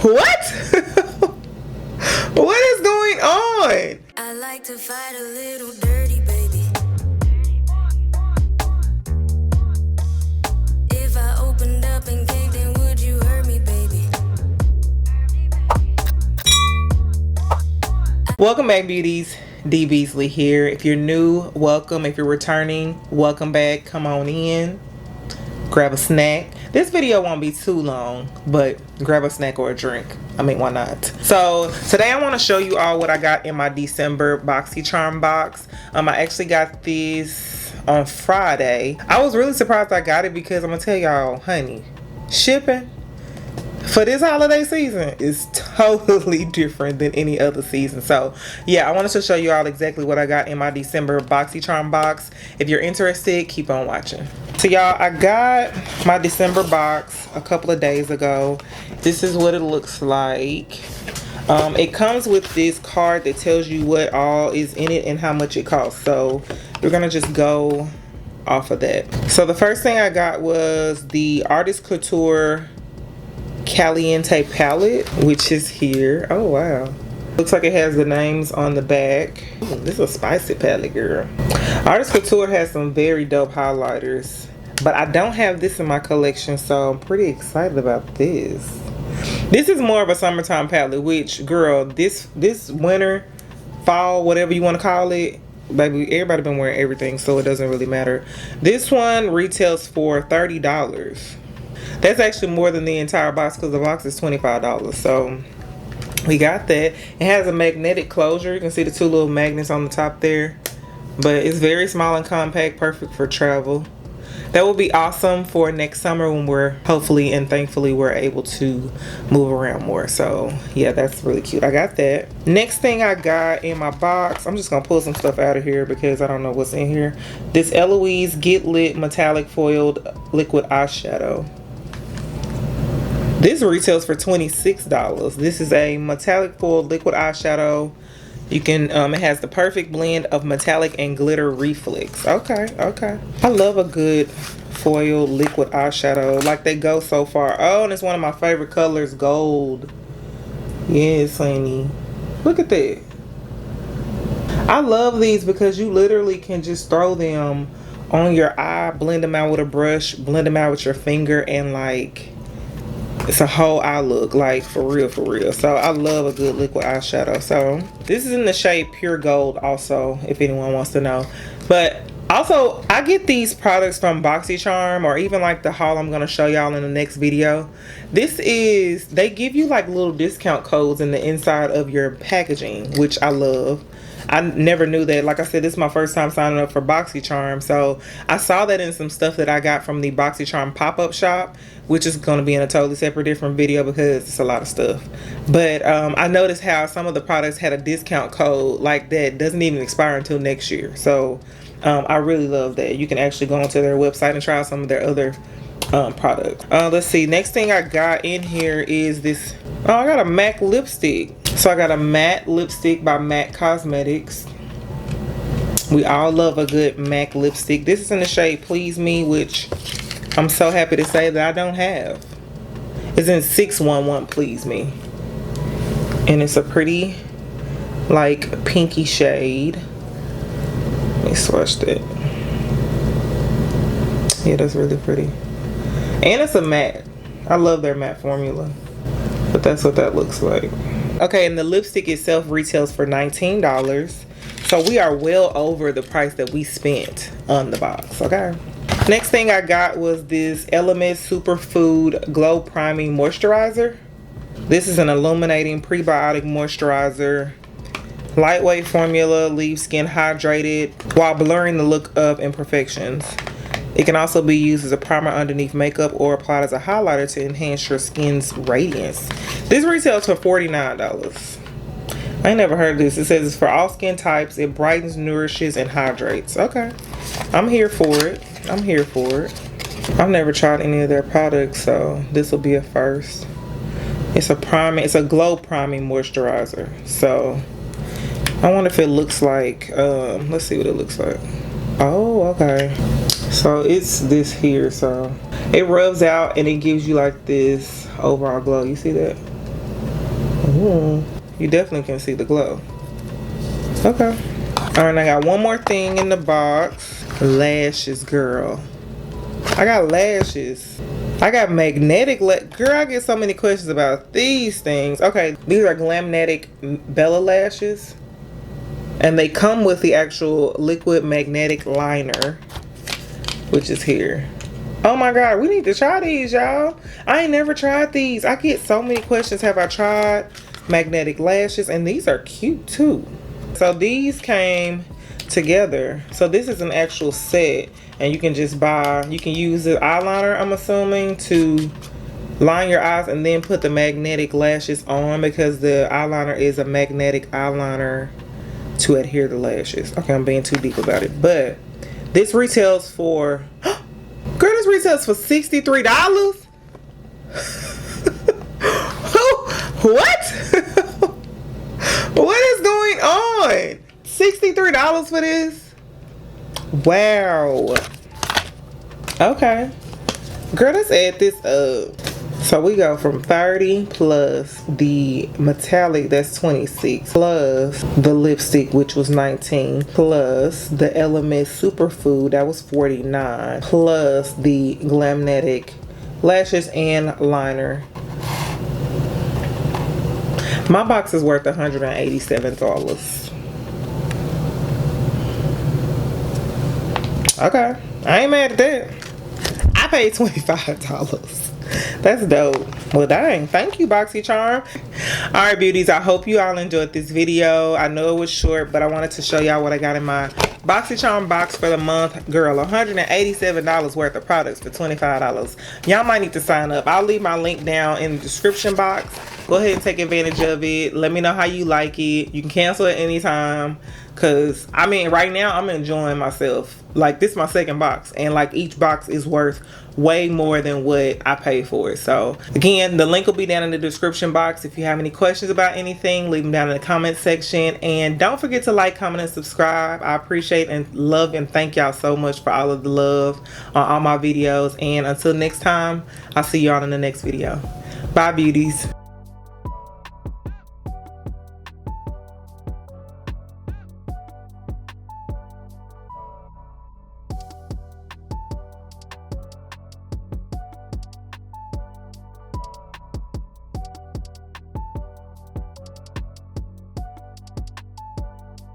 What? What is going on? I like to fight a little dirty, baby. If I opened up and caved in, would you hurt me, baby? Welcome back, beauties. D.Beasley here. If you're new, welcome. If you're returning, welcome back. Come on in. Grab a snack. This video won't be too long, but grab a snack or a drink. I mean, why not? So today I want to show you all what I got in my December Boxycharm box. I actually got this on Friday. I was really surprised I got it because I'm gonna tell y'all, honey, shipping for this holiday season is totally different than any other season. So yeah, I wanted to show you all exactly what I got in my December Boxycharm box. If you're interested, keep on watching. So y'all, I got my December box a couple of days ago. This is what it looks like. It comes with this card that tells you what all is in it and how much it costs. So we're gonna just go off of that. So the first thing I got was the Artist Couture Caliente palette, which is here. Oh wow, looks like it has the names on the back. Ooh, this is a spicy palette, girl. Artist Couture has some very dope highlighters, but I don't have this in my collection, so I'm pretty excited about this. This is more of a summertime palette, which, girl, this winter, fall, whatever you want to call it, baby, everybody been wearing everything, so it doesn't really matter. This one retails for $30. That's actually more than the entire box because the box is $25. So we got that. It has a magnetic closure. You can see the two little magnets on the top there. But it's very small and compact, perfect for travel. That will be awesome for next summer when we're hopefully and thankfully we're able to move around more. So yeah, that's really cute. I got that. Next thing I got in my box, I'm just gonna pull some stuff out of here because I don't know what's in here. This Eloise Get Lit Metallic Foiled Liquid Eyeshadow. This retails for $26. This is a metallic foiled liquid eyeshadow. You can, it has the perfect blend of metallic and glitter reflex. Okay, okay. I love a good foiled liquid eyeshadow. Like, they go so far. Oh, and it's one of my favorite colors, gold. Yes, honey. Look at that. I love these because you literally can just throw them on your eye, blend them out with a brush, blend them out with your finger, and like, it's a whole eye look, like, for real, for real. So I love a good liquid eyeshadow. So this is in the shade Pure Gold also, if anyone wants to know. But also, I get these products from Boxycharm, or even like the haul I'm going to show y'all in the next video. This is, they give you like little discount codes in the inside of your packaging, which I love. I never knew that. Like I said, this is my first time signing up for Boxycharm. So I saw that in some stuff that I got from the Boxycharm pop-up shop, which is going to be in a totally separate different video because it's a lot of stuff. But I noticed how some of the products had a discount code like that doesn't even expire until next year. So I really love that. You can actually go onto their website and try some of their other products. Let's see. Next thing I got in here is this. Oh, I got a MAC lipstick. So I got a matte lipstick by MAC Cosmetics. We all love a good MAC lipstick. This is in the shade Please Me, which I'm so happy to say that I don't have. It's in 611 Please Me. And it's a pretty, like, pinky shade. Let me swatch that. Yeah, that's really pretty. And it's a matte. I love their matte formula. But that's what that looks like. Okay, and the lipstick itself retails for $19. So we are well over the price that we spent on the box, okay? Next thing I got was this Eloise Superfood Glow Priming Moisturizer. This is an illuminating prebiotic moisturizer. Lightweight formula, leaves skin hydrated while blurring the look of imperfections. It can also be used as a primer underneath makeup or applied as a highlighter to enhance your skin's radiance. This retails for $49. I ain't never heard of this. It says it's for all skin types. It brightens, nourishes, and hydrates. Okay. I'm here for it. I'm here for it. I've never tried any of their products, so this will be a first. It's a priming, it's a glow priming moisturizer. So I wonder if it looks like, let's see what it looks like. Oh, okay. So it's this here. So it rubs out and it gives you like this overall glow. You see that? Ooh, you definitely can see the glow. Okay. Alright, I got one more thing in the box. Lashes, girl. I got lashes. I got magnetic girl, I get so many questions about these things. Okay, these are Glamnetic Bella lashes. And they come with the actual liquid magnetic liner, which is here. Oh my god, we need to try these, y'all. I ain't never tried these. I get so many questions. Have I tried magnetic lashes? And these are cute too. So these came together. So this is an actual set. And you can just buy, you can use the eyeliner, I'm assuming, to line your eyes and then put the magnetic lashes on, because the eyeliner is a magnetic eyeliner to adhere the lashes. Okay, I'm being too deep about it. But this retails for, girl, this retails for $63. What? What is going on? $63 for this? Wow. Okay. Girl, let's add this up. So we go from 30 plus the metallic, that's 26, plus the lipstick, which was 19, plus the Element Superfood, that was 49, plus the Glamnetic lashes and liner. My box is worth $187. Okay, I ain't mad at that. I paid $25. That's dope. Well, dang, thank you, Boxycharm. All right, beauties, I hope you all enjoyed this video. I know it was short, but I wanted to show y'all what I got in my Boxycharm box for the month. Girl, $187 worth of products for $25. Y'all might need to sign up. I'll leave my link down in the description box. Go ahead and take advantage of it. Let me know how you like it. You can cancel it anytime. Cause I mean, right now I'm enjoying myself. Like, this is my second box, and like each box is worth way more than what I paid for it. So again, the link will be down in the description box. If you have any questions about anything, leave them down in the comment section, and don't forget to like, comment, and subscribe. I appreciate and love and thank y'all so much for all of the love on all my videos. And until next time, I'll see y'all in the next video. Bye, beauties.